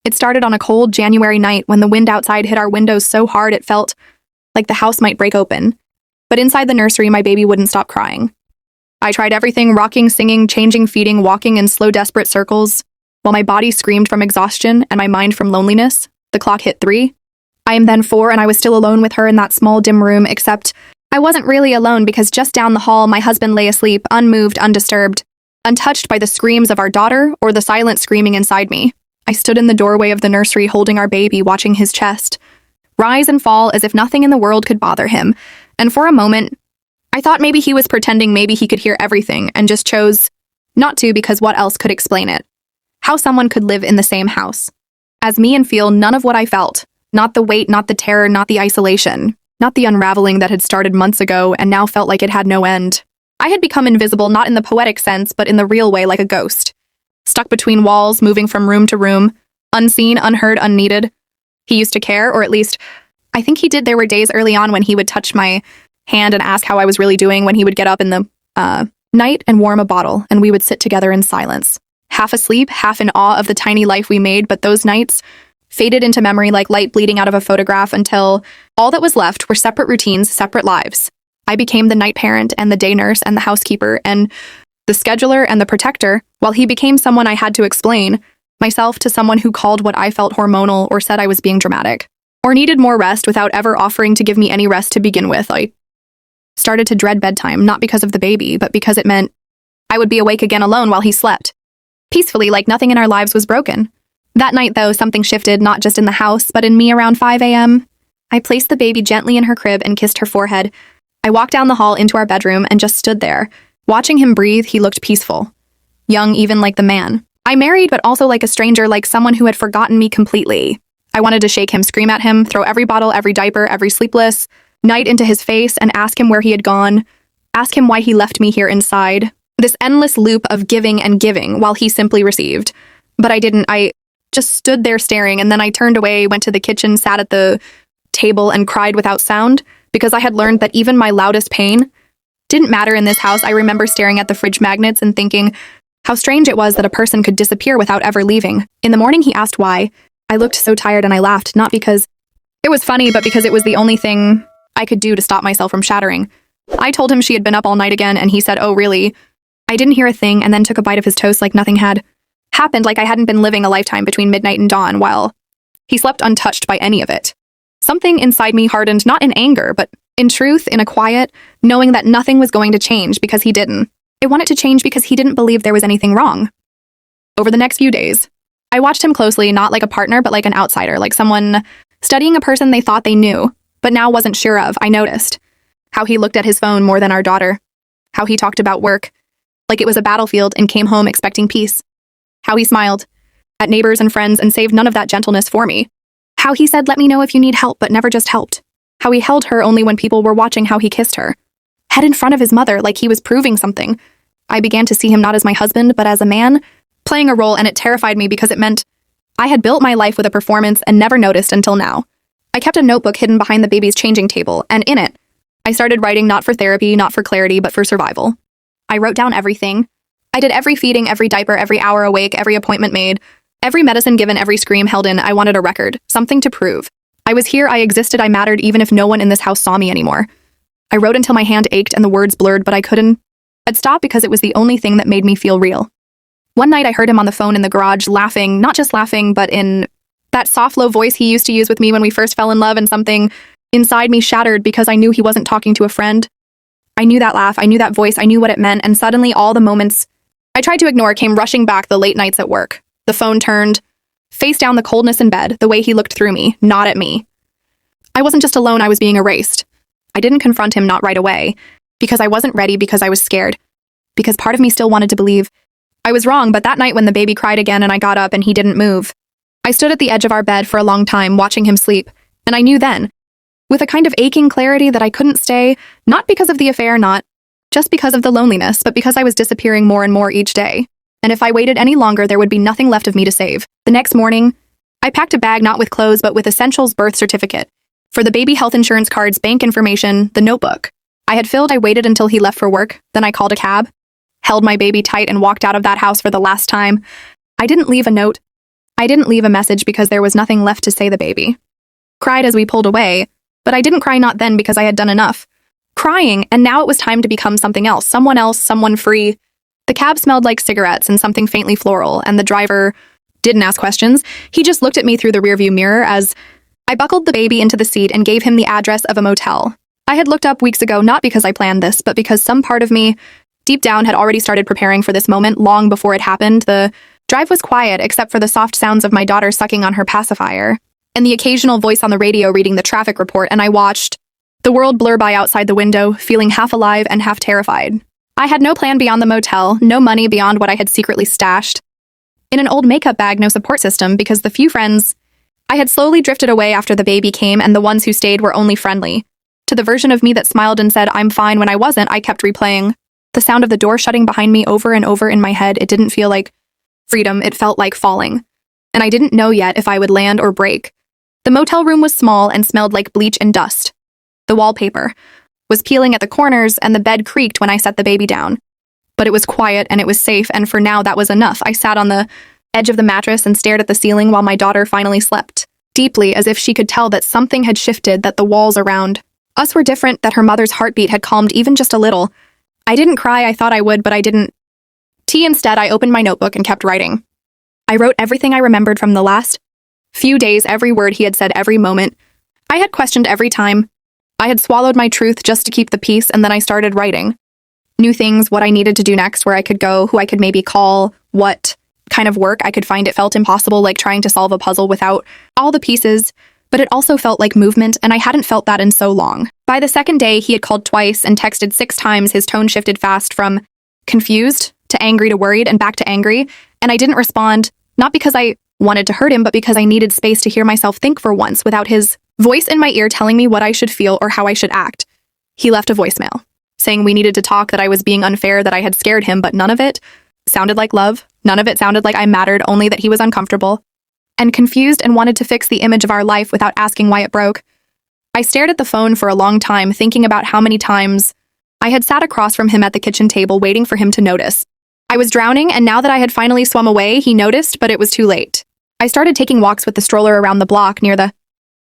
It started on a cold January night when the wind outside hit our windows so hard it felt like the house might break open. But inside the nursery, my baby wouldn't stop crying. I tried everything, rocking, singing, changing, feeding, walking in slow, desperate circles. While my body screamed from exhaustion and my mind from loneliness, the clock hit 3. I am then 4 and I was still alone with her in that small, dim room, except I wasn't really alone because just down the hall, my husband lay asleep, unmoved, undisturbed, untouched by the screams of our daughter or the silent screaming inside me. I stood in the doorway of the nursery holding our baby, watching his chest rise and fall as if nothing in the world could bother him. And for a moment, I thought maybe he was pretending, maybe he could hear everything and just chose not to because what else could explain it? How someone could live in the same house as me and feel none of what I felt. Not the weight, not the terror, not the isolation, not the unraveling that had started months ago and now felt like it had no end. I had become invisible, not in the poetic sense, but in the real way, like a ghost. Stuck between walls, moving from room to room, unseen, unheard, unneeded. He used to care, or at least, I think he did. There were days early on when he would touch my hand and ask how I was really doing, when he would get up in the night and warm a bottle, and we would sit together in silence. Half asleep, half in awe of the tiny life we made, but those nights faded into memory like light bleeding out of a photograph until all that was left were separate routines, separate lives. I became the night parent and the day nurse and the housekeeper and the scheduler and the protector, while he became someone I had to explain myself to someone who called what I felt hormonal or said I was being dramatic or needed more rest without ever offering to give me any rest to begin with. I started to dread bedtime, not because of the baby, but because it meant I would be awake again alone while he slept, peacefully, like nothing in our lives was broken. That night, though, something shifted, not just in the house, but in me around 5 a.m. I placed the baby gently in her crib and kissed her forehead. I walked down the hall into our bedroom and just stood there. Watching him breathe, he looked peaceful. Young, even like the man I married, but also like a stranger, like someone who had forgotten me completely. I wanted to shake him, scream at him, throw every bottle, every diaper, every sleepless night into his face and ask him where he had gone, ask him why he left me here inside. This endless loop of giving and giving while he simply received. But I didn't. I just stood there staring, and then I turned away, went to the kitchen, sat at the table, and cried without sound, because I had learned that even my loudest pain didn't matter in this house. I remember staring at the fridge magnets and thinking how strange it was that a person could disappear without ever leaving. In the morning, he asked why. I looked so tired and I laughed, not because it was funny, but because it was the only thing I could do to stop myself from shattering. I told him she had been up all night again, and he said, "Oh, really?" I didn't hear a thing, and then took a bite of his toast like nothing had happened, like I hadn't been living a lifetime between midnight and dawn, while he slept untouched by any of it. Something inside me hardened, not in anger, but in truth, in a quiet, knowing that nothing was going to change because he didn't. It wanted to change because he didn't believe there was anything wrong. Over the next few days, I watched him closely, not like a partner, but like an outsider, like someone studying a person they thought they knew, but now wasn't sure of. I noticed how he looked at his phone more than our daughter, how he talked about work like it was a battlefield and came home expecting peace, how he smiled at neighbors and friends and saved none of that gentleness for me, how he said, "Let me know if you need help," but never just helped, how he held her only when people were watching, how he kissed her, head in front of his mother like he was proving something. I began to see him not as my husband, but as a man, playing a role, and it terrified me because it meant I had built my life with a performance and never noticed until now. I kept a notebook hidden behind the baby's changing table, and in it, I started writing not for therapy, not for clarity, but for survival. I wrote down everything. I did every feeding, every diaper, every hour awake, every appointment made, every medicine given, every scream held in. I wanted a record, something to prove. I was here, I existed, I mattered, even if no one in this house saw me anymore. I wrote until my hand ached and the words blurred, but I couldn't. I'd stop because it was the only thing that made me feel real. One night I heard him on the phone in the garage, laughing, not just laughing, but in that soft, low voice he used to use with me when we first fell in love, and something inside me shattered because I knew he wasn't talking to a friend. I knew that laugh, I knew that voice, I knew what it meant, and suddenly all the moments I tried to ignore came rushing back, the late nights at work. The phone turned, face down, the coldness in bed, the way he looked through me, not at me. I wasn't just alone, I was being erased. I didn't confront him, not right away, because I wasn't ready, because I was scared, because part of me still wanted to believe I was wrong. But that night when the baby cried again and I got up and he didn't move, I stood at the edge of our bed for a long time, watching him sleep, and I knew then, with a kind of aching clarity, that I couldn't stay, not because of the affair, not just because of the loneliness, but because I was disappearing more and more each day. And if I waited any longer, there would be nothing left of me to save. The next morning, I packed a bag not with clothes, but with essentials: birth certificate, for the baby, health insurance cards, bank information, the notebook I had filled. I waited until he left for work, then I called a cab, held my baby tight, and walked out of that house for the last time. I didn't leave a note. I didn't leave a message because there was nothing left to say the baby. Cried as we pulled away, but I didn't cry not then because I had done enough. Crying, and now it was time to become something else, someone free. The cab smelled like cigarettes and something faintly floral, and the driver didn't ask questions. He just looked at me through the rearview mirror as I buckled the baby into the seat and gave him the address of a motel. I had looked up weeks ago not because I planned this, but because some part of me, deep down, had already started preparing for this moment long before it happened. The drive was quiet except for the soft sounds of my daughter sucking on her pacifier, and the occasional voice on the radio reading the traffic report, and I watched the world blur by outside the window, feeling half alive and half terrified. I had no plan beyond the motel, no money beyond what I had secretly stashed in an old makeup bag, no support system, because the few friends I had slowly drifted away after the baby came, and the ones who stayed were only friendly. To the version of me that smiled and said, "I'm fine," when I wasn't, I kept replaying the sound of the door shutting behind me over and over in my head. It didn't feel like freedom, it felt like falling. And I didn't know yet if I would land or break. The motel room was small and smelled like bleach and dust. The wallpaper was peeling at the corners, and the bed creaked when I set the baby down. But it was quiet and it was safe, and for now that was enough. I sat on the edge of the mattress and stared at the ceiling while my daughter finally slept, deeply, as if she could tell that something had shifted, that the walls around us were different, that her mother's heartbeat had calmed even just a little. I didn't cry, I thought I would, but I didn't. Instead, I opened my notebook and kept writing. I wrote everything I remembered from the last few days, every word he had said, every moment I had questioned, every time I had swallowed my truth just to keep the peace, and then I started writing. New things, what I needed to do next, where I could go, who I could maybe call, what kind of work I could find. It felt impossible, like trying to solve a puzzle without all the pieces, but it also felt like movement, and I hadn't felt that in so long. By the second day, he had called twice and texted 6 times. His tone shifted fast from confused to angry to worried and back to angry, and I didn't respond, not because I wanted to hurt him, but because I needed space to hear myself think for once without his voice in my ear telling me what I should feel or how I should act. He left a voicemail, saying we needed to talk, that I was being unfair, that I had scared him, but none of it sounded like love. None of it sounded like I mattered, only that he was uncomfortable and confused and wanted to fix the image of our life without asking why it broke. I stared at the phone for a long time, thinking about how many times I had sat across from him at the kitchen table, waiting for him to notice. I was drowning, and now that I had finally swum away, he noticed, but it was too late. I started taking walks with the stroller around the block near the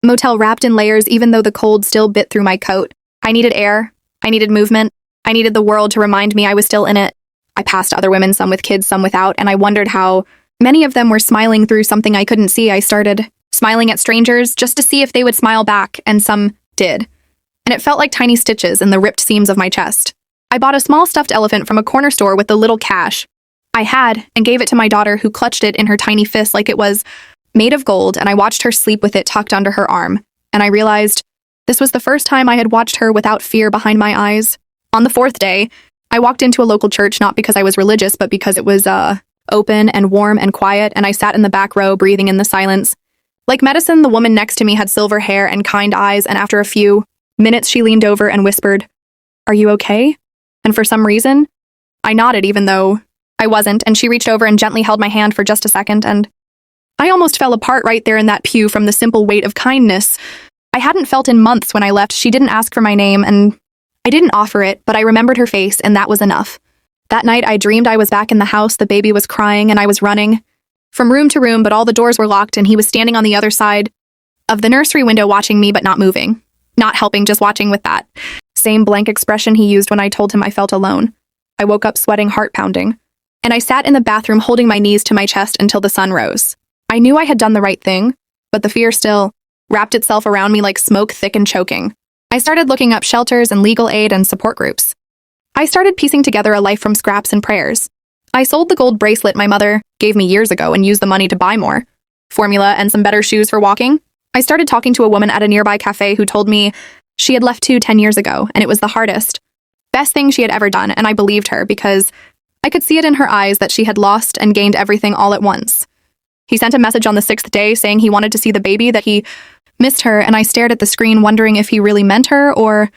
motel, wrapped in layers, even though the cold still bit through my coat. I needed air. I needed movement. I needed the world to remind me I was still in it. I passed other women, some with kids, some without, and I wondered how many of them were smiling through something I couldn't see. I started smiling at strangers just to see if they would smile back, and some did. And it felt like tiny stitches in the ripped seams of my chest. I bought a small stuffed elephant from a corner store with the little cash I had and gave it to my daughter, who clutched it in her tiny fist like it was made of gold, and I watched her sleep with it tucked under her arm. And I realized this was the first time I had watched her without fear behind my eyes. On the 4th day, I walked into a local church, not because I was religious, but because it was open and warm and quiet, and I sat in the back row, breathing in the silence. Like medicine, the woman next to me had silver hair and kind eyes, and after a few minutes she leaned over and whispered, "Are you okay?" And for some reason, I nodded even though I wasn't, and she reached over and gently held my hand for just a second, and I almost fell apart right there in that pew from the simple weight of kindness I hadn't felt in months. When I left, she didn't ask for my name, and I didn't offer it, but I remembered her face, and that was enough. That night, I dreamed I was back in the house, the baby was crying, and I was running from room to room, but all the doors were locked, and he was standing on the other side of the nursery window watching me, but not moving, not helping, just watching with that same blank expression he used when I told him I felt alone. I woke up sweating, heart pounding, and I sat in the bathroom holding my knees to my chest until the sun rose. I knew I had done the right thing, but the fear still wrapped itself around me like smoke, thick and choking. I started looking up shelters and legal aid and support groups. I started piecing together a life from scraps and prayers. I sold the gold bracelet my mother gave me years ago and used the money to buy more formula and some better shoes for walking. I started talking to a woman at a nearby cafe who told me she had left too 10 years ago, and it was the hardest, best thing she had ever done, and I believed her because I could see it in her eyes that she had lost and gained everything all at once. He sent a message on the 6th day saying he wanted to see the baby, that he missed her, and I stared at the screen wondering if he really meant her or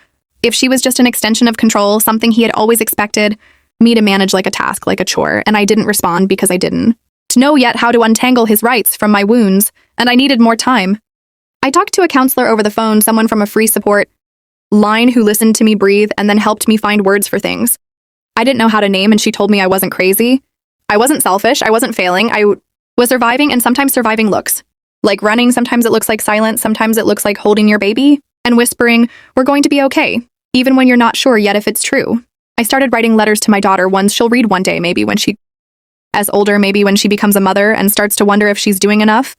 if she was just an extension of control, something he had always expected me to manage like a task, like a chore, and I didn't respond because I didn't know yet how to untangle his rights from my wounds, and I needed more time. I talked to a counselor over the phone, someone from a free support line who listened to me breathe and then helped me find words for things I didn't know how to name, and she told me I wasn't crazy. I wasn't selfish. I wasn't failing. I was surviving, and sometimes surviving looks like running, sometimes it looks like silence, sometimes it looks like holding your baby and whispering, "We're going to be okay," even when you're not sure yet if it's true. I started writing letters to my daughter, ones she'll read one day, maybe when she as older, maybe when she becomes a mother and starts to wonder if she's doing enough.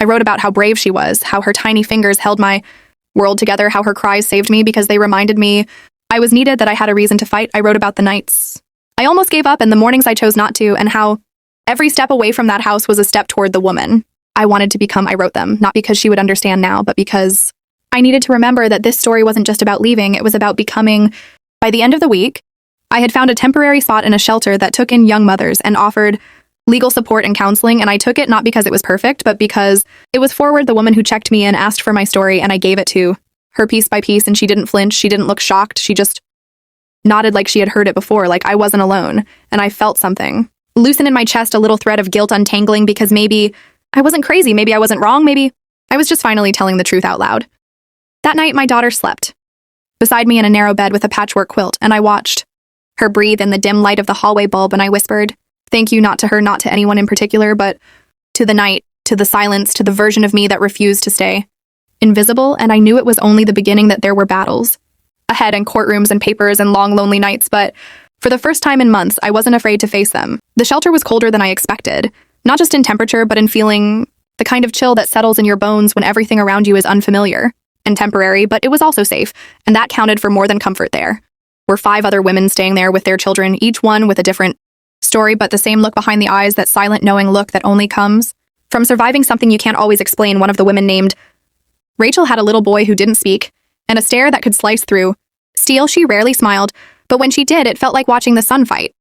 I wrote about how brave she was, how her tiny fingers held my world together, how her cries saved me because they reminded me I was needed, that I had a reason to fight. I wrote about the nights I almost gave up and the mornings I chose not to, and how every step away from that house was a step toward the woman I wanted to become. I wrote them, not because she would understand now, but because I needed to remember that this story wasn't just about leaving, it was about becoming. By the end of the week, I had found a temporary spot in a shelter that took in young mothers and offered legal support and counseling, and I took it not because it was perfect, but because it was Forward, the woman who checked me in, asked for my story, and I gave it to her piece by piece, and she didn't flinch, she didn't look shocked, she just nodded like she had heard it before, like I wasn't alone, and I felt something loosen in my chest, a little thread of guilt untangling, because maybe I wasn't crazy, maybe I wasn't wrong, maybe I was just finally telling the truth out loud. That night, my daughter slept beside me in a narrow bed with a patchwork quilt, and I watched her breathe in the dim light of the hallway bulb, and I whispered, thank you, not to her, not to anyone in particular, but to the night, to the silence, to the version of me that refused to stay invisible, and I knew it was only the beginning, that there were battles ahead, and courtrooms and papers and long, lonely nights, but for the first time in months, I wasn't afraid to face them. The shelter was colder than I expected, not just in temperature, but in feeling, the kind of chill that settles in your bones when everything around you is unfamiliar and temporary, but it was also safe, and that counted for more than comfort. There were 5 other women staying there with their children, each one with a different story, but the same look behind the eyes, that silent, knowing look that only comes from surviving something you can't always explain. One of the women, named Rachel, had a little boy who didn't speak, and a stare that could slice through steel. She rarely smiled, but when she did, it felt like watching the sun fight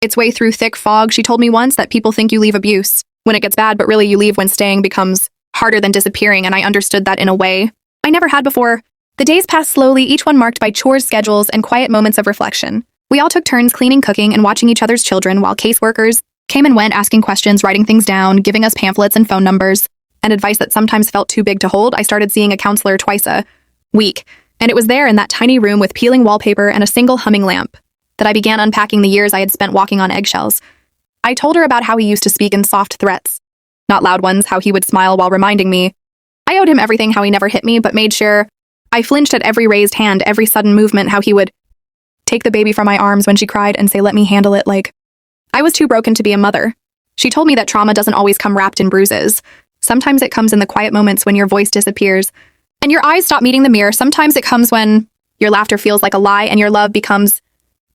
its way through thick fog. She told me once that people think you leave abuse when it gets bad, but really you leave when staying becomes harder than disappearing, and I understood that in a way I never had before. The days passed slowly, each one marked by chores, schedules, and quiet moments of reflection. We all took turns cleaning, cooking, and watching each other's children, while caseworkers came and went, asking questions, writing things down, giving us pamphlets and phone numbers, and advice that sometimes felt too big to hold. I started seeing a counselor twice a week, and it was there in that tiny room with peeling wallpaper and a single humming lamp that I began unpacking the years I had spent walking on eggshells. I told her about how he used to speak in soft threats, not loud ones, how he would smile while reminding me I owed him everything, how he never hit me, but made sure I flinched at every raised hand, every sudden movement, how he would take the baby from my arms when she cried and say, let me handle it, like I was too broken to be a mother. She told me that trauma doesn't always come wrapped in bruises. Sometimes it comes in the quiet moments when your voice disappears and your eyes stop meeting the mirror. Sometimes it comes when your laughter feels like a lie and your love becomes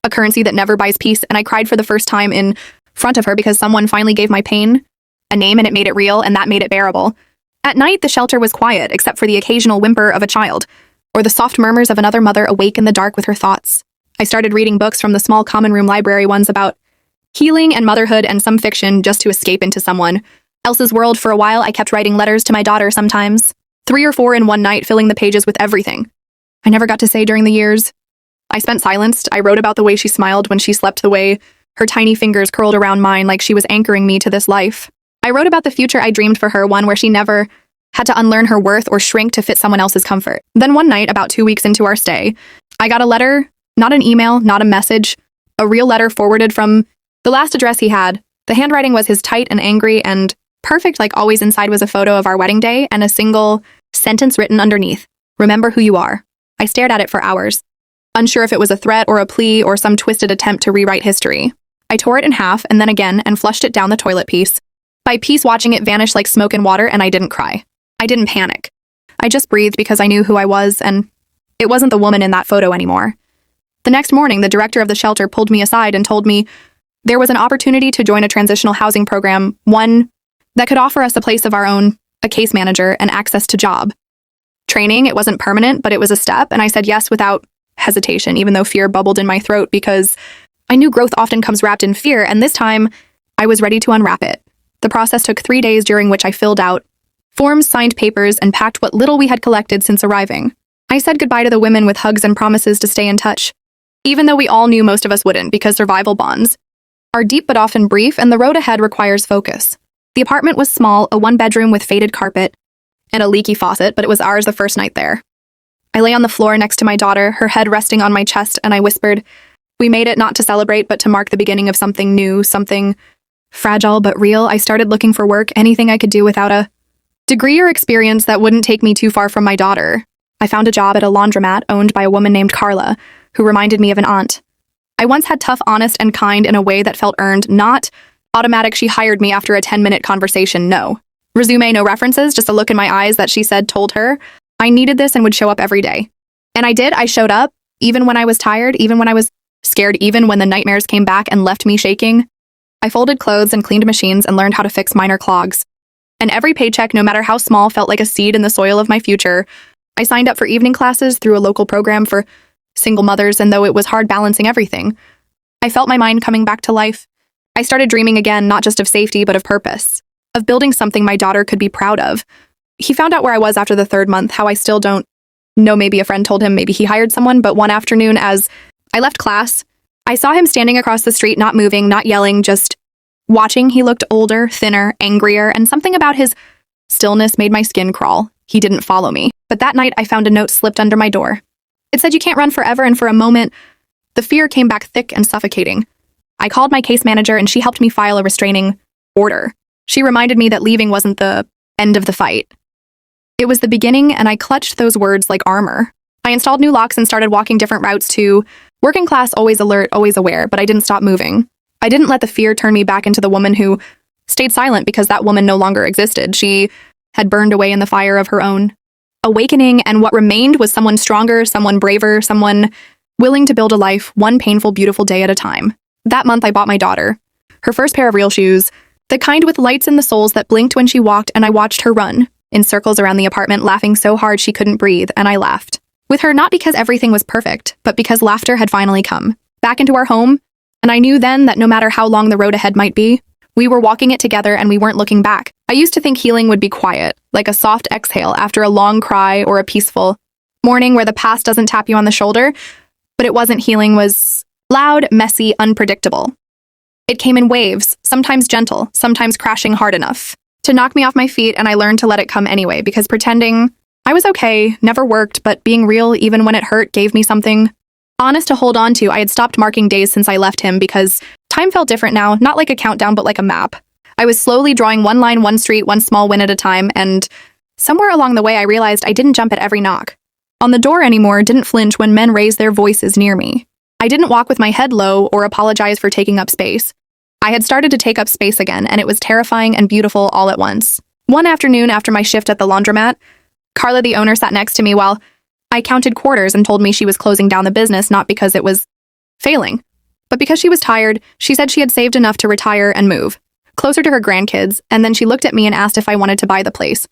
a currency that never buys peace. And I cried for the first time in front of her because someone finally gave my pain a name, and it made it real, and that made it bearable. At night, the shelter was quiet, except for the occasional whimper of a child or the soft murmurs of another mother awake in the dark with her thoughts. I started reading books from the small common room library, ones about healing and motherhood, and some fiction, just to escape into someone else's world. For a while, I kept writing letters to my daughter, sometimes 3 or 4 in one night, filling the pages with everything I never got to say during the years I spent silenced. I wrote about the way she smiled when she slept, the way her tiny fingers curled around mine like she was anchoring me to this life. I wrote about the future I dreamed for her, one where she never had to unlearn her worth or shrink to fit someone else's comfort. Then one night, about 2 weeks into our stay, I got a letter, not an email, not a message, a real letter forwarded from the last address he had. The handwriting was his, tight and angry and perfect, like always. Inside was a photo of our wedding day and a single sentence written underneath, remember who you are. I stared at it for hours, unsure if it was a threat or a plea or some twisted attempt to rewrite history. I tore it in half and then again and flushed it down the toilet, piece by piece, watching it vanish like smoke in water, and I didn't cry. I didn't panic. I just breathed because I knew who I was, and it wasn't the woman in that photo anymore. The next morning, the director of the shelter pulled me aside and told me there was an opportunity to join a transitional housing program, one that could offer us a place of our own, a case manager, and access to job training. It wasn't permanent, but it was a step, and I said yes without hesitation, even though fear bubbled in my throat, because I knew growth often comes wrapped in fear, and this time I was ready to unwrap it. The process took 3 days, during which I filled out forms, signed papers, and packed what little we had collected since arriving. I said goodbye to the women with hugs and promises to stay in touch, even though we all knew most of us wouldn't, because survival bonds are deep but often brief, and the road ahead requires focus. The apartment was small, a 1-bedroom with faded carpet and a leaky faucet, but it was ours the first night there. I lay on the floor next to my daughter, her head resting on my chest, and I whispered, we made it, not to celebrate, but to mark the beginning of something new, something Fragile but real, I started looking for work, anything I could do without a degree or experience that wouldn't take me too far from my daughter. I found a job at a laundromat owned by a woman named Carla, who reminded me of an aunt. I once had tough, honest, and kind in a way that felt earned, not automatic. She hired me after a 10-minute conversation, no. Resume, no references, just a look in my eyes that she said told her I needed this and would show up every day. And I did. I showed up, even when I was tired, even when I was scared, even when the nightmares came back and left me shaking. I folded clothes and cleaned machines and learned how to fix minor clogs. And every paycheck, no matter how small, felt like a seed in the soil of my future. I signed up for evening classes through a local program for single mothers, and though it was hard balancing everything, I felt my mind coming back to life. I started dreaming again, not just of safety, but of purpose, of building something my daughter could be proud of. He found out where I was after the 3rd month, how I still don't know. Maybe a friend told him, maybe he hired someone, but one afternoon as I left class, I saw him standing across the street, not moving, not yelling, just watching. He looked older, thinner, angrier, and something about his stillness made my skin crawl. He didn't follow me. But that night, I found a note slipped under my door. It said, "You can't run forever," and for a moment, the fear came back thick and suffocating. I called my case manager, and she helped me file a restraining order. She reminded me that leaving wasn't the end of the fight. It was the beginning, and I clutched those words like armor. I installed new locks and started walking different routes to working class, always alert, always aware, but I didn't stop moving. I didn't let the fear turn me back into the woman who stayed silent because that woman no longer existed. She had burned away in the fire of her own awakening, and what remained was someone stronger, someone braver, someone willing to build a life one painful, beautiful day at a time. That month, I bought my daughter her first pair of real shoes, the kind with lights in the soles that blinked when she walked, and I watched her run in circles around the apartment, laughing so hard she couldn't breathe, and I laughed with her, not because everything was perfect, but because laughter had finally come back into our home, and I knew then that no matter how long the road ahead might be, we were walking it together and we weren't looking back. I used to think healing would be quiet, like a soft exhale after a long cry or a peaceful morning where the past doesn't tap you on the shoulder, but it wasn't. Healing was loud, messy, unpredictable. It came in waves, sometimes gentle, sometimes crashing hard enough to knock me off my feet, and I learned to let it come anyway, because pretending I was okay never worked, but being real, even when it hurt, gave me something honest to hold on to. I had stopped marking days since I left him because time felt different now, not like a countdown, but like a map. I was slowly drawing one line, one street, one small win at a time, and somewhere along the way I realized I didn't jump at every knock on the door anymore, didn't flinch when men raised their voices near me. I didn't walk with my head low or apologize for taking up space. I had started to take up space again, and it was terrifying and beautiful all at once. One afternoon after my shift at the laundromat, Carla, the owner, sat next to me while I counted quarters and told me she was closing down the business, not because it was failing, but because she was tired. She said she had saved enough to retire and move closer to her grandkids, and then she looked at me and asked if I wanted to buy the place.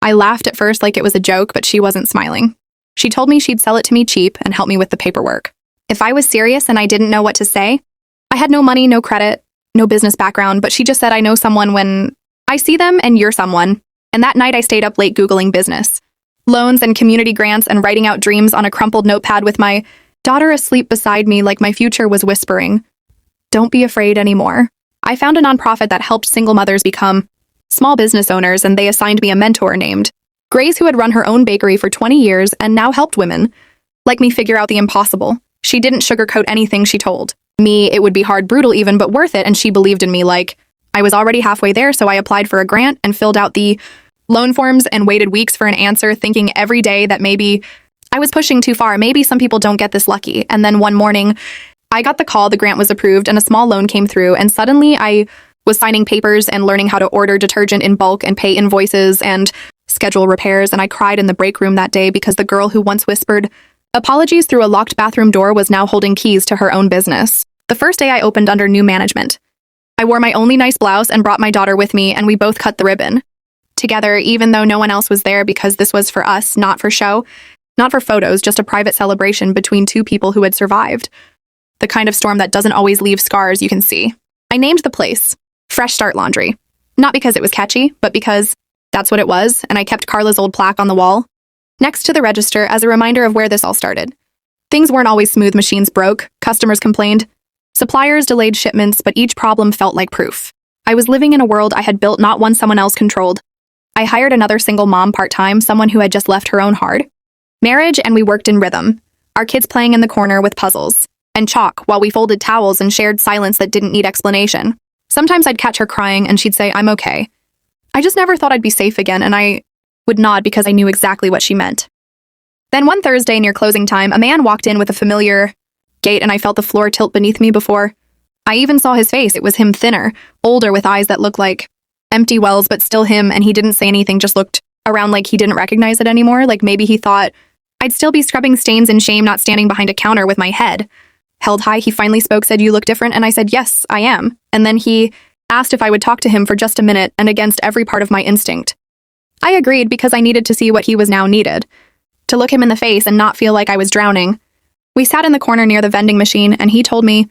I laughed at first like it was a joke, but she wasn't smiling. She told me she'd sell it to me cheap and help me with the paperwork. If I was serious and I didn't know what to say, I had no money, no credit, no business background, but she just said, "I know someone when I see them, and you're someone." And that night I stayed up late Googling business loans and community grants and writing out dreams on a crumpled notepad with my daughter asleep beside me, like my future was whispering, "Don't be afraid anymore." I found a nonprofit that helped single mothers become small business owners, and they assigned me a mentor named Grace, who had run her own bakery for 20 years and now helped women like me figure out the impossible. She didn't sugarcoat anything she told me. It would be hard, brutal even, but worth it, and she believed in me like I was already halfway there, so I applied for a grant and filled out the loan forms and waited weeks for an answer, thinking every day that maybe I was pushing too far. Maybe some people don't get this lucky. And then one morning, I got the call, the grant was approved, and a small loan came through, and suddenly I was signing papers and learning how to order detergent in bulk and pay invoices and schedule repairs, and I cried in the break room that day because the girl who once whispered apologies through a locked bathroom door was now holding keys to her own business. The first day I opened under new management. I wore my only nice blouse and brought my daughter with me, and we both cut the ribbon together, even though no one else was there, because this was for us, not for show, not for photos, just a private celebration between two people who had survived the kind of storm that doesn't always leave scars you can see. I named the place Fresh Start Laundry, not because it was catchy, but because that's what it was, and I kept Carla's old plaque on the wall next to the register as a reminder of where this all started. Things weren't always smooth. Machines broke, customers complained, suppliers delayed shipments, but each problem felt like proof. I was living in a world I had built, not one someone else controlled. I hired another single mom part-time, someone who had just left her own hard marriage, and we worked in rhythm, our kids playing in the corner with puzzles and chalk while we folded towels and shared silence that didn't need explanation. Sometimes I'd catch her crying and she'd say, "I'm okay." I just never thought I'd be safe again, and I would nod because I knew exactly what she meant. Then one Thursday near closing time, a man walked in with a familiar gait and I felt the floor tilt beneath me before I even saw his face. It was him, thinner, older, with eyes that looked like empty wells, but still him, and he didn't say anything, just looked around like he didn't recognize it anymore, like maybe he thought I'd still be scrubbing stains in shame, not standing behind a counter with my head held high. He finally spoke, said, "You look different," and I said, "Yes, I am." And then he asked if I would talk to him for just a minute, and against every part of my instinct, I agreed because I needed to see what he was now needed, to look him in the face and not feel like I was drowning. We sat in the corner near the vending machine, and he told me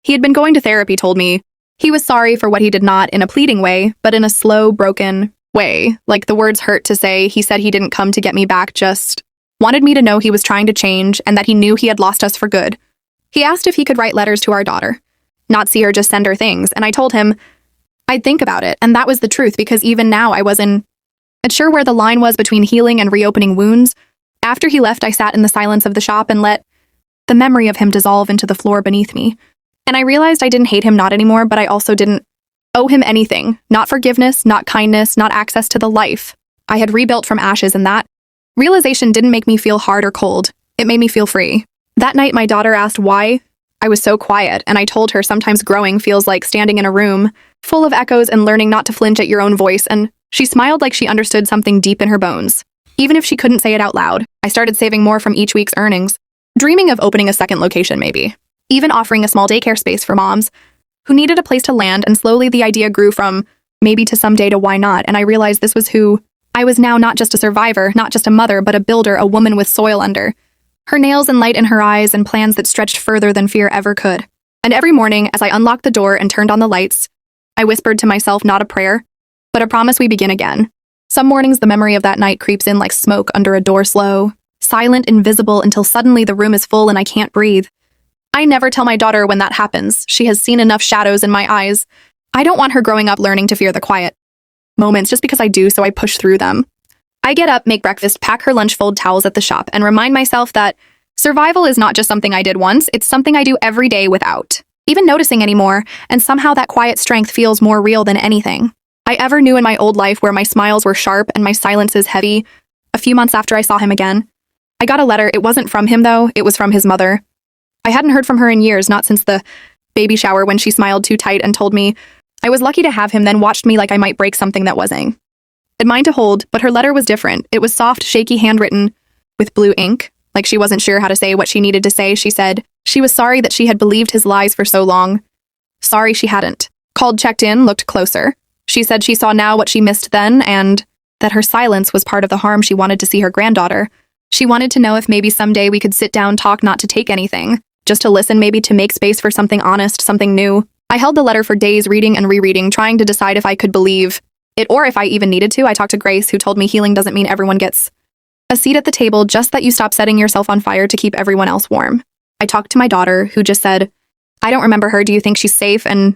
he had been going to therapy, told me he was sorry for what he did, not in a pleading way, but in a slow, broken way. Like the words hurt to say. He said he didn't come to get me back, just wanted me to know he was trying to change and that he knew he had lost us for good. He asked if he could write letters to our daughter, not see her, just send her things, and I told him I'd think about it, and that was the truth, because even now I wasn't sure where the line was between healing and reopening wounds. After he left, I sat in the silence of the shop and let the memory of him dissolve into the floor beneath me. And I realized I didn't hate him, not anymore, but I also didn't owe him anything. Not forgiveness, not kindness, not access to the life I had rebuilt from ashes, and that realization didn't make me feel hard or cold. It made me feel free. That night, my daughter asked why I was so quiet, and I told her sometimes growing feels like standing in a room full of echoes and learning not to flinch at your own voice, and she smiled like she understood something deep in her bones. Even if she couldn't say it out loud, I started saving more from each week's earnings, dreaming of opening a second location maybe, even offering a small daycare space for moms who needed a place to land, and slowly the idea grew from maybe to someday to why not, and I realized this was who I was now, not just a survivor, not just a mother, but a builder, a woman with soil under her nails and light in her eyes and plans that stretched further than fear ever could. And every morning, as I unlocked the door and turned on the lights, I whispered to myself not a prayer, but a promise we begin again. Some mornings the memory of that night creeps in like smoke under a door, slow, silent, invisible, until suddenly the room is full and I can't breathe. I never tell my daughter when that happens. She has seen enough shadows in my eyes. I don't want her growing up learning to fear the quiet moments just because I do, so I push through them. I get up, make breakfast, pack her lunch, fold towels at the shop, and remind myself that survival is not just something I did once, it's something I do every day without even noticing anymore, and somehow that quiet strength feels more real than anything I ever knew in my old life, where my smiles were sharp and my silences heavy. A few months after I saw him again, I got a letter. It wasn't from him, though. It was from his mother. I hadn't heard from her in years, not since the baby shower when she smiled too tight and told me I was lucky to have him, then watched me like I might break something that wasn't mine to hold. But her letter was different. It was soft, shaky, handwritten with blue ink, like she wasn't sure how to say what she needed to say. She said she was sorry that she had believed his lies for so long. Sorry she hadn't called, checked in, looked closer. She said she saw now what she missed then, and that her silence was part of the harm. She wanted to see her granddaughter. She wanted to know if maybe someday we could sit down, talk, not to take anything, just to listen, maybe to make space for something honest, something new. I held the letter for days, reading and rereading, trying to decide if I could believe it or if I even needed to. I talked to Grace, who told me healing doesn't mean everyone gets a seat at the table, just that you stop setting yourself on fire to keep everyone else warm. I talked to my daughter, who just said, "I don't remember her. Do you think she's safe?" And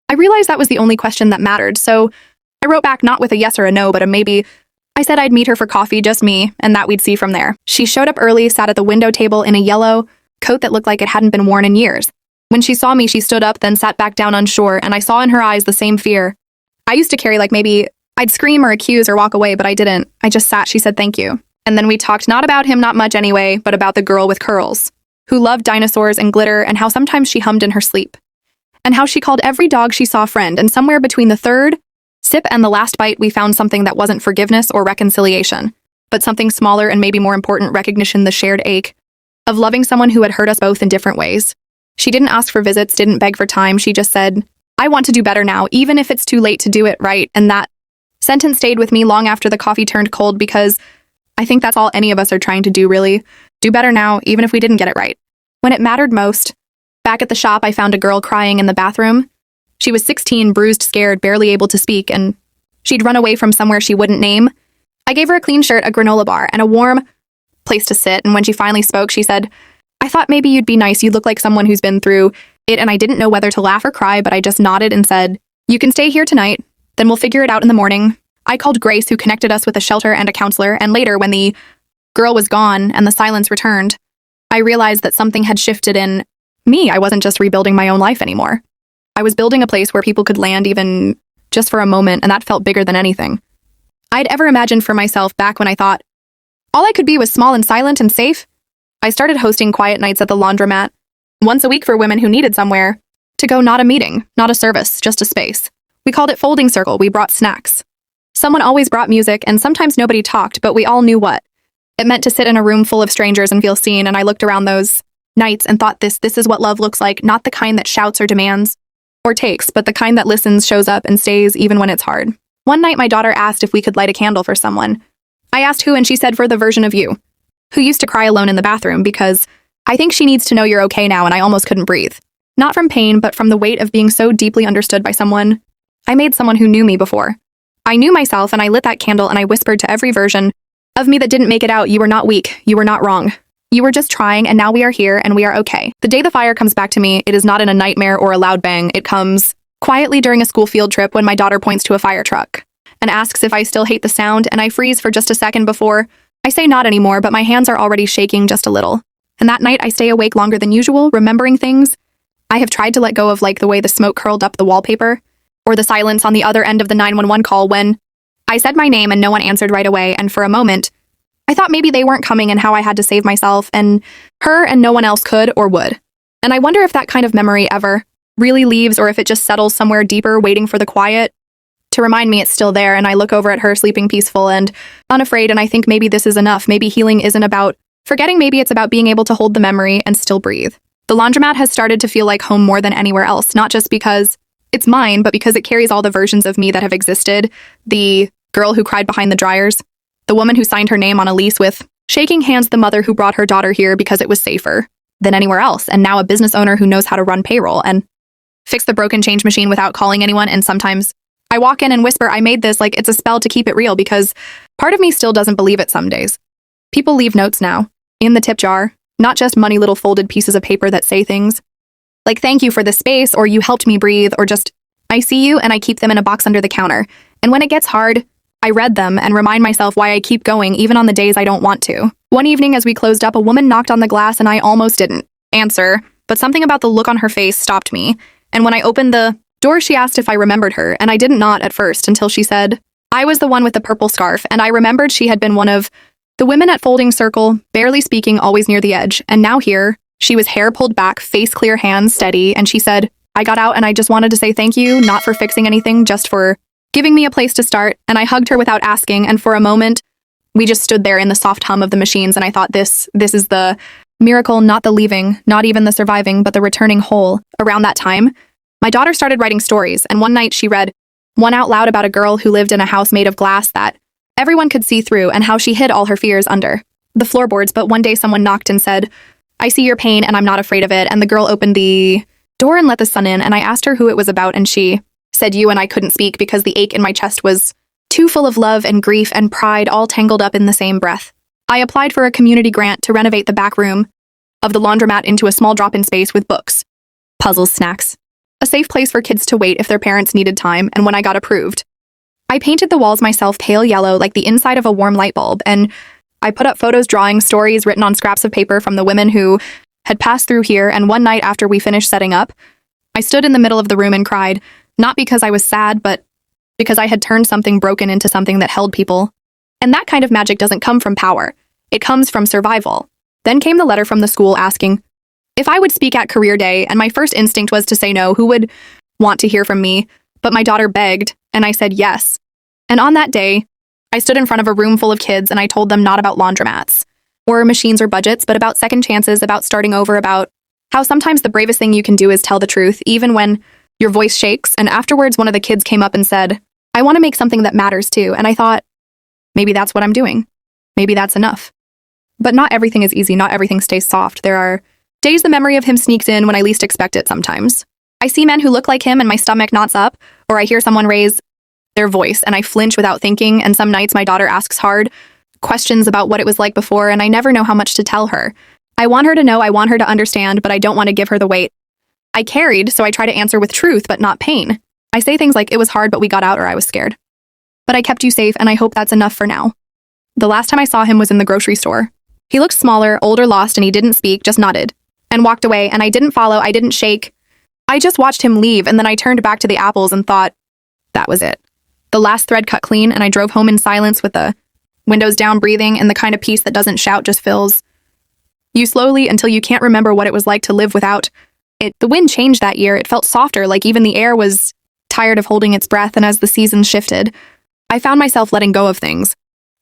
I realized that was the only question that mattered, so I wrote back not with a yes or a no, but a maybe. I said I'd meet her for coffee, just me, and that we'd see from there. She showed up early, sat at the window table in a yellow coat that looked like it hadn't been worn in years. When she saw me, she stood up, then sat back down unsure, and I saw in her eyes the same fear I used to carry, like maybe I'd scream or accuse or walk away, but I didn't. I just sat. She said thank you. And then we talked not about him, not much anyway, but about the girl with curls, who loved dinosaurs and glitter, and how sometimes she hummed in her sleep, and how she called every dog she saw friend, and somewhere between the third sip and the last bite, we found something that wasn't forgiveness or reconciliation, but something smaller and maybe more important: recognition, the shared ache of loving someone who had hurt us both in different ways. She didn't ask for visits, didn't beg for time. She just said, "I want to do better now, even if it's too late to do it right." And that sentence stayed with me long after the coffee turned cold, because I think that's all any of us are trying to do, really. Do better now, even if we didn't get it right. When it mattered most, back at the shop, I found a girl crying in the bathroom. She was 16, bruised, scared, barely able to speak, and she'd run away from somewhere she wouldn't name. I gave her a clean shirt, a granola bar, and a warm place to sit, and when she finally spoke, she said, "I thought maybe you'd be nice. You look like someone who's been through it." And I didn't know whether to laugh or cry, but I just nodded and said, "You can stay here tonight, then we'll figure it out in the morning." I called Grace, who connected us with a shelter and a counselor, and later, when the girl was gone and the silence returned, I realized that something had shifted in me. I wasn't just rebuilding my own life anymore. I was building a place where people could land even just for a moment, and that felt bigger than anything I'd ever imagined for myself back when I thought all I could be was small and silent and safe. I started hosting quiet nights at the laundromat, once a week for women who needed somewhere to go, not a meeting, not a service, just a space. We called it Folding Circle. We brought snacks. Someone always brought music, and sometimes nobody talked, but we all knew what it meant to sit in a room full of strangers and feel seen. And I looked around those nights and thought, this is what love looks like, not the kind that shouts or demands or takes, but the kind that listens, shows up, and stays even when it's hard. One night, my daughter asked if we could light a candle for someone. I asked who, and she said for the version of you who used to cry alone in the bathroom, because I think she needs to know you're okay now. And I almost couldn't breathe. Not from pain, but from the weight of being so deeply understood by someone. I made someone who knew me before. I knew myself, and I lit that candle, and I whispered to every version of me that didn't make it out, you were not weak, you were not wrong. You were just trying, and now we are here, and we are okay. The day the fire comes back to me, it is not in a nightmare or a loud bang. It comes quietly during a school field trip when my daughter points to a fire truck and asks if I still hate the sound, and I freeze for just a second before I say not anymore, but my hands are already shaking just a little. And that night, I stay awake longer than usual, remembering things I have tried to let go of, like the way the smoke curled up the wallpaper, or the silence on the other end of the 911 call when I said my name and no one answered right away, and for a moment, I thought maybe they weren't coming and how I had to save myself and her, and no one else could or would. And I wonder if that kind of memory ever really leaves, or if it just settles somewhere deeper, waiting for the quiet to remind me it's still there. And I look over at her sleeping peaceful and unafraid, and I think maybe this is enough. Maybe healing isn't about forgetting, maybe it's about being able to hold the memory and still breathe. The laundromat has started to feel like home more than anywhere else, not just because it's mine, but because it carries all the versions of me that have existed. The girl who cried behind the dryers, the woman who signed her name on a lease with shaking hands, the mother who brought her daughter here because it was safer than anywhere else, and now a business owner who knows how to run payroll and fix the broken change machine without calling anyone. And sometimes I walk in and whisper, I made this, like it's a spell to keep it real, because part of me still doesn't believe it some days. People leave notes now, in the tip jar, not just money, little folded pieces of paper that say things like thank you for the space, or you helped me breathe, or just I see you, and I keep them in a box under the counter. And when it gets hard, I read them and remind myself why I keep going even on the days I don't want to. One evening as we closed up, a woman knocked on the glass and I almost didn't answer, but something about the look on her face stopped me. And when I opened the door, she asked if I remembered her, and I didn't not at first until she said, I was the one with the purple scarf, and I remembered she had been one of the women at Folding Circle, barely speaking, always near the edge. And now here, she was hair pulled back, face clear, hands steady, and she said, I got out and I just wanted to say thank you, not for fixing anything, just for giving me a place to start. And I hugged her without asking, and for a moment, we just stood there in the soft hum of the machines, and I thought this is the miracle, not the leaving, not even the surviving, but the returning whole. Around that time, my daughter started writing stories, and one night she read one out loud about a girl who lived in a house made of glass that everyone could see through, and how she hid all her fears under the floorboards. But one day someone knocked and said, I see your pain and I'm not afraid of it. And the girl opened the door and let the sun in, and I asked her who it was about, and she said you, and I couldn't speak because the ache in my chest was too full of love and grief and pride, all tangled up in the same breath. I applied for a community grant to renovate the back room of the laundromat into a small drop-in space with books, puzzles, snacks, a safe place for kids to wait if their parents needed time. And when I got approved, I painted the walls myself pale yellow like the inside of a warm light bulb, and I put up photos, drawings, stories written on scraps of paper from the women who had passed through here. And one night after we finished setting up, I stood in the middle of the room and cried, not because I was sad, but because I had turned something broken into something that held people. And that kind of magic doesn't come from power. It comes from survival. Then came the letter from the school asking if I would speak at career day, and my first instinct was to say no. Who would want to hear from me? But my daughter begged, and I said yes. And on that day, I stood in front of a room full of kids, and I told them not about laundromats or machines or budgets, but about second chances, about starting over, about how sometimes the bravest thing you can do is tell the truth, even when your voice shakes. And afterwards, one of the kids came up and said, I want to make something that matters too. And I thought, maybe that's what I'm doing. Maybe that's enough. But not everything is easy. Not everything stays soft. There are days the memory of him sneaks in when I least expect it sometimes. I see men who look like him and my stomach knots up, or I hear someone raise their voice and I flinch without thinking. And some nights my daughter asks hard questions about what it was like before, and I never know how much to tell her. I want her to know, I want her to understand, but I don't want to give her the weight I carried, so I try to answer with truth, but not pain. I say things like, it was hard, but we got out, or I was scared. But I kept you safe, and I hope that's enough for now. The last time I saw him was in the grocery store. He looked smaller, older, lost, and he didn't speak, just nodded and walked away, and I didn't follow, I didn't shake. I just watched him leave, and then I turned back to the apples and thought, that was it. The last thread cut clean, and I drove home in silence with the windows down, breathing, and the kind of peace that doesn't shout, just fills you slowly until you can't remember what it was like to live without it. The wind changed that year. It felt softer, like even the air was tired of holding its breath, and as the seasons shifted, I found myself letting go of things.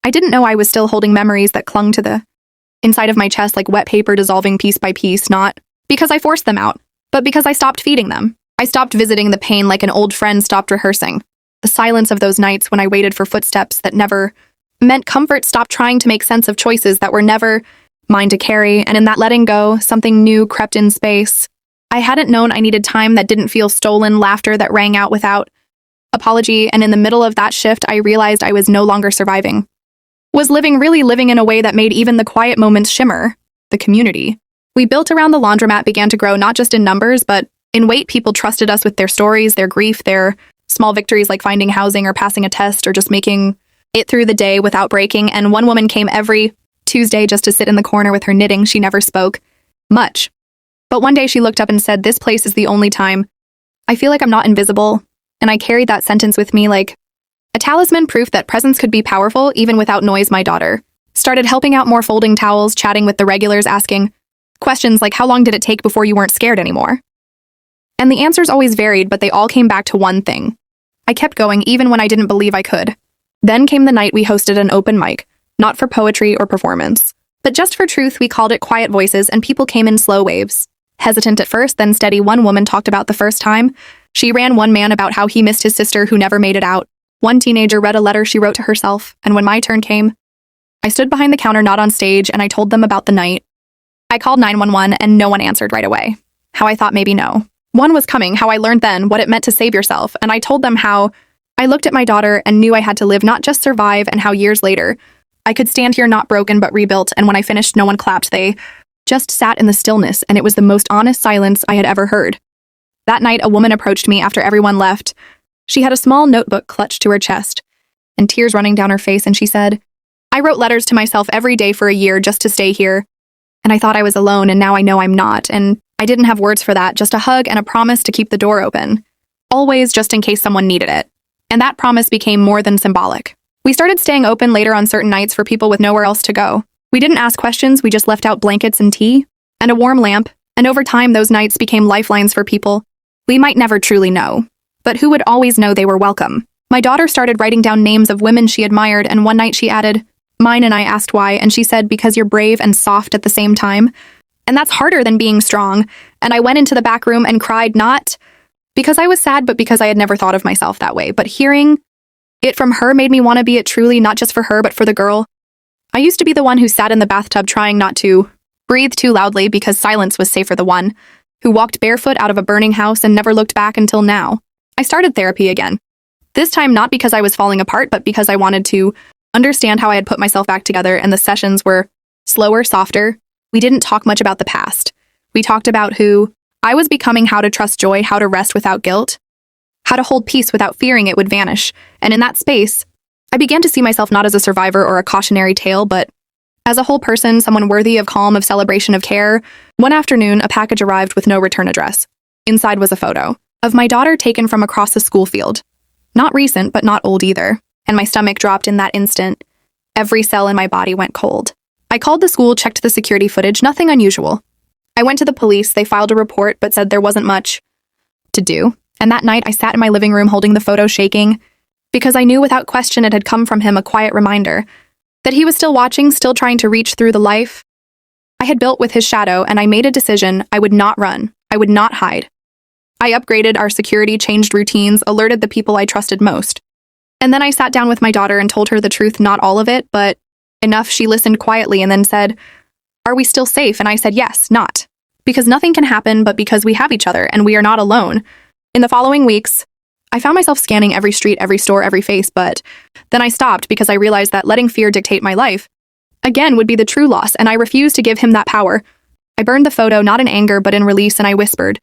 I didn't know I was still holding memories that clung to the inside of my chest like wet paper dissolving piece by piece, not because I forced them out, but because I stopped feeding them. I stopped visiting the pain like an old friend stopped rehearsing. The silence of those nights when I waited for footsteps that never meant comfort stopped trying to make sense of choices that were never mine to carry, and in that letting go, something new crept in space. I hadn't known I needed time that didn't feel stolen, laughter that rang out without apology, and in the middle of that shift, I realized I was no longer surviving. Was really living in a way that made even the quiet moments shimmer. The community we built around the laundromat began to grow not just in numbers, but in weight. People trusted us with their stories, their grief, their small victories like finding housing or passing a test or just making it through the day without breaking, and one woman came every Tuesday just to sit in the corner with her knitting. She never spoke much. But one day she looked up and said, "This place is the only time I feel like I'm not invisible." And I carried that sentence with me like a talisman, proof that presence could be powerful even without noise. My daughter started helping out more, folding towels, chatting with the regulars, asking questions like, how long did it take before you weren't scared anymore? And the answers always varied, but they all came back to one thing. I kept going even when I didn't believe I could. Then came the night we hosted an open mic, not for poetry or performance, but just for truth. We called it Quiet Voices, and people came in slow waves. Hesitant at first, then steady. One woman talked about the first time she ran, one man about how he missed his sister who never made it out. One teenager read a letter she wrote to herself, and when my turn came, I stood behind the counter, not on stage, and I told them about the night. I called 911, and no one answered right away. How I thought maybe no one was coming, how I learned then what it meant to save yourself, and I told them how I looked at my daughter and knew I had to live, not just survive, and how years later, I could stand here not broken but rebuilt. And when I finished, no one clapped. They just sat in the stillness, and it was the most honest silence I had ever heard. That night, a woman approached me after everyone left. She had a small notebook clutched to her chest and tears running down her face, and she said, "I wrote letters to myself every day for a year just to stay here, and I thought I was alone, and now I know I'm not." And I didn't have words for that, just a hug and a promise to keep the door open, always, just in case someone needed it. And that promise became more than symbolic. We started staying open later on certain nights for people with nowhere else to go. We didn't ask questions, we just left out blankets and tea and a warm lamp, and over time those nights became lifelines for people we might never truly know, but who would always know they were welcome. My daughter started writing down names of women she admired, and one night she added mine, and I asked why, and she said, "Because you're brave and soft at the same time. And that's harder than being strong." And I went into the back room and cried, not because I was sad, but because I had never thought of myself that way. But hearing it from her made me want to be it truly, not just for her, but for the girl. I used to be the one who sat in the bathtub trying not to breathe too loudly because silence was safer, the one who walked barefoot out of a burning house and never looked back until now. I started therapy again. This time not because I was falling apart, but because I wanted to understand how I had put myself back together, and the sessions were slower, softer. We didn't talk much about the past. We talked about who I was becoming, how to trust joy, how to rest without guilt, how to hold peace without fearing it would vanish. And in that space, I began to see myself not as a survivor or a cautionary tale, but as a whole person, someone worthy of calm, of celebration, of care. One afternoon, a package arrived with no return address. Inside was a photo of my daughter taken from across the school field. Not recent, but not old either. And my stomach dropped in that instant. Every cell in my body went cold. I called the school, checked the security footage, nothing unusual. I went to the police, they filed a report, but said there wasn't much to do. And that night, I sat in my living room holding the photo, shaking, because I knew without question it had come from him, a quiet reminder that he was still watching, still trying to reach through the life I had built with his shadow. And I made a decision. I would not run. I would not hide. I upgraded our security, changed routines, alerted the people I trusted most. And then I sat down with my daughter and told her the truth, not all of it, but enough. She listened quietly and then said, "Are we still safe?" And I said, "Yes, not because nothing can happen, but because we have each other and we are not alone." In the following weeks, I found myself scanning every street, every store, every face, but then I stopped because I realized that letting fear dictate my life again would be the true loss, and I refused to give him that power. I burned the photo, not in anger, but in release, and I whispered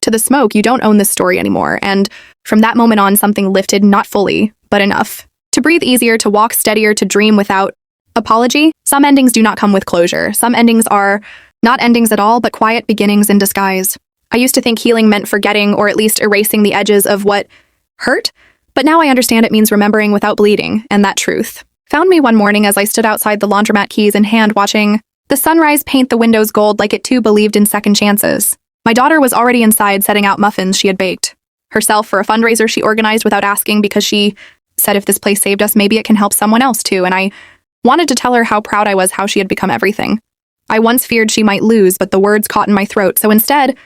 to the smoke, "You don't own this story anymore." And from that moment on, something lifted, not fully, but enough to breathe easier, to walk steadier, to dream without apology. Some endings do not come with closure. Some endings are not endings at all, but quiet beginnings in disguise. I used to think healing meant forgetting or at least erasing the edges of what hurt, but now I understand it means remembering without bleeding, and that truth found me one morning as I stood outside the laundromat, keys in hand, watching the sunrise paint the windows gold like it too believed in second chances. My daughter was already inside setting out muffins she had baked herself for a fundraiser she organized without asking, because she said if this place saved us, maybe it can help someone else too, and I wanted to tell her how proud I was, how she had become everything I once feared she might lose, but the words caught in my throat, so instead,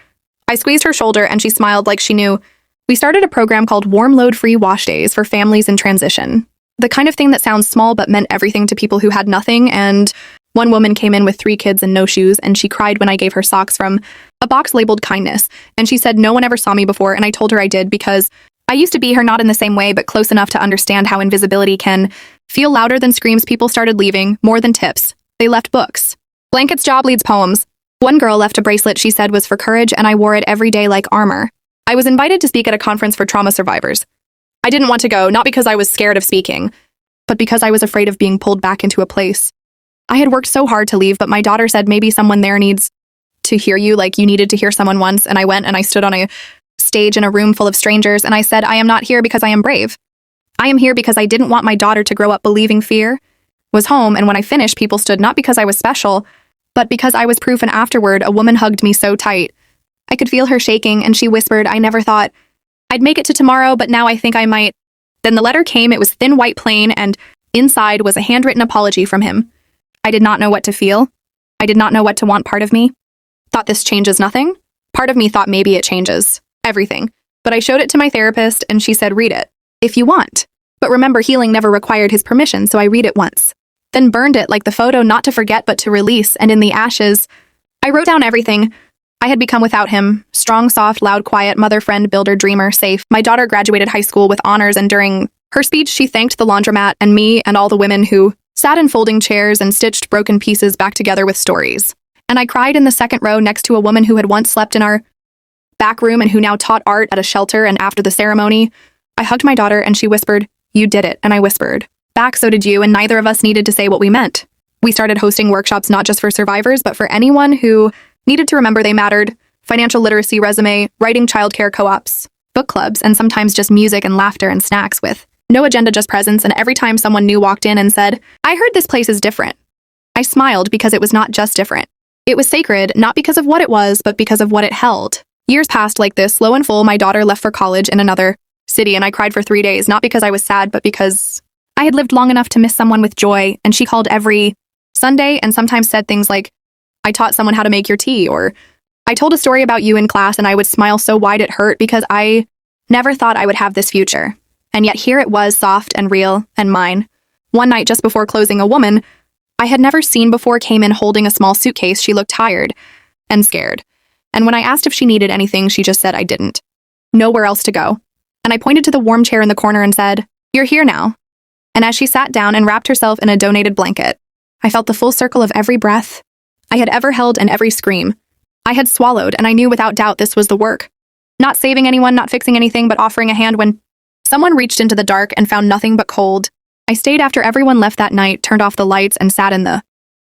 I squeezed her shoulder and she smiled like she knew. We started a program called Warm Load Free Wash Days for families in transition. The kind of thing that sounds small but meant everything to people who had nothing, and one woman came in with 3 kids and no shoes, and she cried when I gave her socks from a box labeled kindness, and she said no one ever saw me before, and I told her I did because I used to be her, not in the same way, but close enough to understand how invisibility can feel louder than screams. People started leaving, more than tips. They left books. Blankets, job leads, poems. One girl left a bracelet she said was for courage, and I wore it every day like armor. I was invited to speak at a conference for trauma survivors. I didn't want to go, not because I was scared of speaking, but because I was afraid of being pulled back into a place I had worked so hard to leave, but my daughter said maybe someone there needs to hear you like you needed to hear someone once, and I went and I stood on a stage in a room full of strangers, and I said, I am not here because I am brave. I am here because I didn't want my daughter to grow up believing fear was home, and when I finished, people stood not because I was special, but because I was proof, and afterward, a woman hugged me so tight. I could feel her shaking, and she whispered, I never thought I'd make it to tomorrow, but now I think I might. Then the letter came. It was thin, white, plain, and inside was a handwritten apology from him. I did not know what to feel. I did not know what to want. Part of me thought this changes nothing. Part of me thought maybe it changes everything. But I showed it to my therapist, and she said, read it, if you want. But remember, healing never required his permission, so I read it once. Then burned it like the photo, not to forget but to release, and in the ashes, I wrote down everything I had become without him. Strong, soft, loud, quiet, mother, friend, builder, dreamer, safe. My daughter graduated high school with honors, and during her speech, she thanked the laundromat and me and all the women who sat in folding chairs and stitched broken pieces back together with stories. And I cried in the second row next to a woman who had once slept in our back room and who now taught art at a shelter, and after the ceremony, I hugged my daughter and she whispered, you did it, and I whispered back, so did you, and neither of us needed to say what we meant. We started hosting workshops not just for survivors, but for anyone who needed to remember they mattered. Financial literacy, resume, writing, childcare, co-ops, book clubs, and sometimes just music and laughter and snacks with no agenda, just presence. And every time someone new walked in and said, I heard this place is different, I smiled because it was not just different. It was sacred, not because of what it was, but because of what it held. Years passed like this, slow and full. My daughter left for college in another city, and I cried for 3 days, not because I was sad, but because I had lived long enough to miss someone with joy. And she called every Sunday and sometimes said things like, I taught someone how to make your tea, or I told a story about you in class, and I would smile so wide it hurt because I never thought I would have this future. And yet here it was, soft and real and mine. One night just before closing, a woman I had never seen before came in holding a small suitcase. She looked tired and scared. And when I asked if she needed anything, she just said I didn't. Nowhere else to go. And I pointed to the warm chair in the corner and said, you're here now. And as she sat down and wrapped herself in a donated blanket, I felt the full circle of every breath I had ever held and every scream I had swallowed, and I knew without doubt this was the work. Not saving anyone, not fixing anything, but offering a hand when someone reached into the dark and found nothing but cold. I stayed after everyone left that night, turned off the lights, and sat in the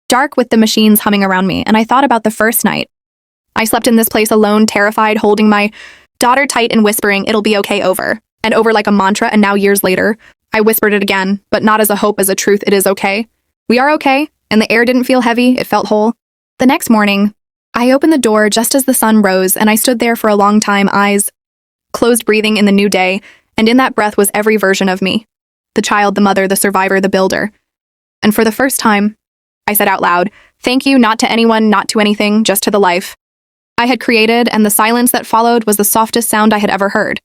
dark with the machines humming around me, and I thought about the first night I slept in this place alone, terrified, holding my daughter tight and whispering, it'll be okay, over and over like a mantra. And now years later, I whispered it again, but not as a hope, as a truth. It is okay. We are okay. And the air didn't feel heavy. It felt whole. The next morning, I opened the door just as the sun rose, and I stood there for a long time, eyes closed, breathing in the new day. And in that breath was every version of me. The child, the mother, the survivor, the builder. And for the first time, I said out loud, thank you, not to anyone, not to anything, just to the life I had created, and the silence that followed was the softest sound I had ever heard.